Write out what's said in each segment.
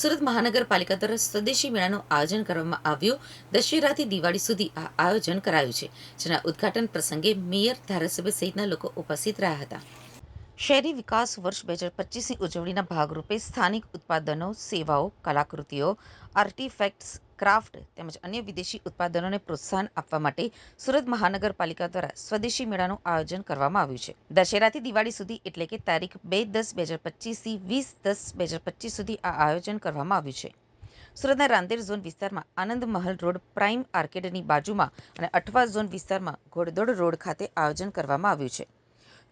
સુરત મહાનગરપાલિકા દ્વારા સ્વદેશી મેળાનું આયોજન કરવામાં આવ્યું। દશેરાથી દિવાળી સુધી આ આયોજન કરાયું છે, જેના ઉદ્ઘાટન પ્રસંગે મેયર, ધારાસભ્ય સહિતના લોકો ઉપસ્થિત રહ્યા હતા। શહેરી વિકાસ વર્ષ 2025ની ઉજવણીના ભાગરૂપે સ્થાનિક ઉત્પાદનો, સેવાઓ, કલાકૃતિઓ, આર્ટિફેક્ટ્સ, ક્રાફ્ટ તેમજ અન્ય વિદેશી ઉત્પાદનોને પ્રોત્સાહન આપવા માટે સુરત મહાનગરપાલિકા દ્વારા સ્વદેશી મેળાનું આયોજન કરવામાં આવ્યું છે। દશેરાથી દિવાળી સુધી એટલે કે તારીખ 2-10-2025 થી 20-10-2025 સુધી આ આયોજન કરવામાં આવ્યું છે। સુરતના રાંદેર ઝોન વિસ્તારમાં આનંદ મહલ રોડ, પ્રાઇમ આર્કેડની બાજુમાં અને અઠવા ઝોન વિસ્તારમાં ઘોડદોડ રોડ ખાતે આયોજન કરવામાં આવ્યું છે।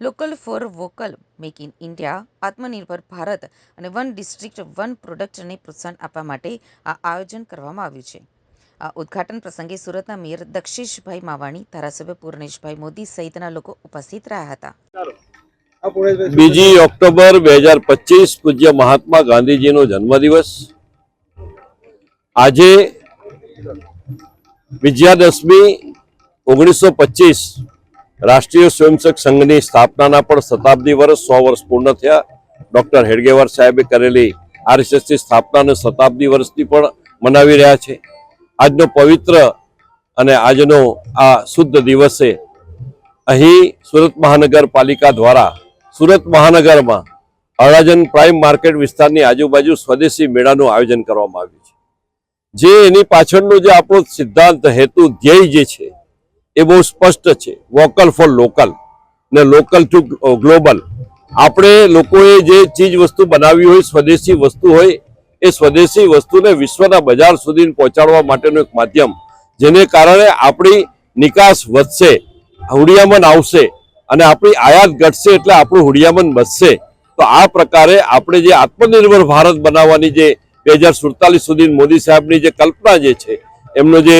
Local for vocal, make in India, આત્મનિર્ભર ભારત અને વન ડિસ્ટ્રિક્ટ વન પ્રોડક્ટને પ્રોત્સાહન આપવા માટે આ આયોજન કરવામાં આવ્યું છે। આ ઉદ્ઘાટન પ્રસંગે સુરતના મેયર દક્ષેશભાઈ માવાણી, ધારાસભ્ય પૂર્ણેશભાઈ મોદી સહિતના લોકો ઉપસ્થિત રહ્યા હતા। 2 ઓક્ટોબર 2025 પૂજ્ય મહાત્મા ગાંધીજીનો જન્મદિવસ। આજે વિજયાદશમી 1925 રાષ્ટ્રીય સ્વયંસેવક સંઘની સ્થાપનાના પણ શતાબ્દી વર્ષ 100 વર્ષ પૂર્ણ થયા। ડોક્ટર હેડગેવાર સાહેબે કરેલી આરએસએસની સ્થાપનાને શતાબ્દી વર્ષથી પણ મનાવી રહ્યા છે। આજનો પવિત્ર અને આજનો આ શુદ્ધ દિવસે અહીં સુરત મહાનગરપાલિકા દ્વારા સુરત મહાનગરમાં અડાજણ પ્રાઇમ માર્કેટ વિસ્તારની આજુબાજુ સ્વદેશી મેળાનું આયોજન કરવામાં આવ્યું છે। જે એની પાછળનો જે આપણો સિદ્ધાંત, હેતુ, ધ્યેય જે છે એ બહુ સ્પષ્ટ છે। વોકલ ફોર લોકલ ને લોકલ ટુ ગ્લોબલ। આપણે લોકોએ જે ચીજ વસ્તુ બનાવી હોય, સ્વદેશી વસ્તુ હોય, એ સ્વદેશી વસ્તુને વિશ્વના બજાર સુધી પહોંચાડવા માટેનું એક માધ્યમ, જેને કારણે આપણી નિકાસ વધશે, હુડિયામન આવશે અને આપણી આયાત ઘટશે એટલે આપણું હુડિયામન વધશે। તો આ પ્રકારે આપણે જે આત્મનિર્ભર ભારત બનાવવાની જે 2047 સુધી મોદી સાહેબની જે કલ્પના જે છે, એમનો જે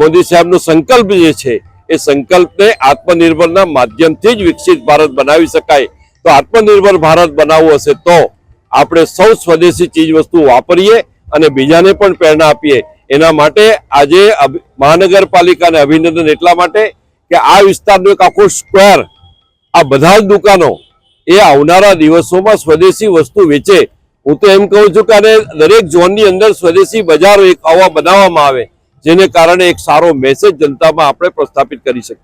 મોદી સાહેબનો સંકલ્પ જે છે, એ સંકલ્પને આત્મનિર્ભરના માધ્યમથી જ વિકસિત ભારત બનાવી શકાય। તો આત્મનિર્ભર ભારત બનાવવું હશે તો આપણે સૌ સ્વદેશી ચીજ વસ્તુ વાપરીએ અને બીજાને પણ પ્રેરણા આપીએ। એના માટે આજે મહાનગરપાલિકાને અભિનંદન એટલા માટે કે આ વિસ્તારનો એક આખો સ્ક્વેર, આ બધા જ દુકાનો એ આવનારા દિવસોમાં સ્વદેશી વસ્તુ વેચે। હું તો એમ કહું છું કે આને દરેક ઝોનની અંદર સ્વદેશી બજારો એક આવા બનાવવામાં આવે, જેને કારણે એક સારો મેસેજ જનતામાં આપણે પ્રસ્થાપિત કરી શકીએ।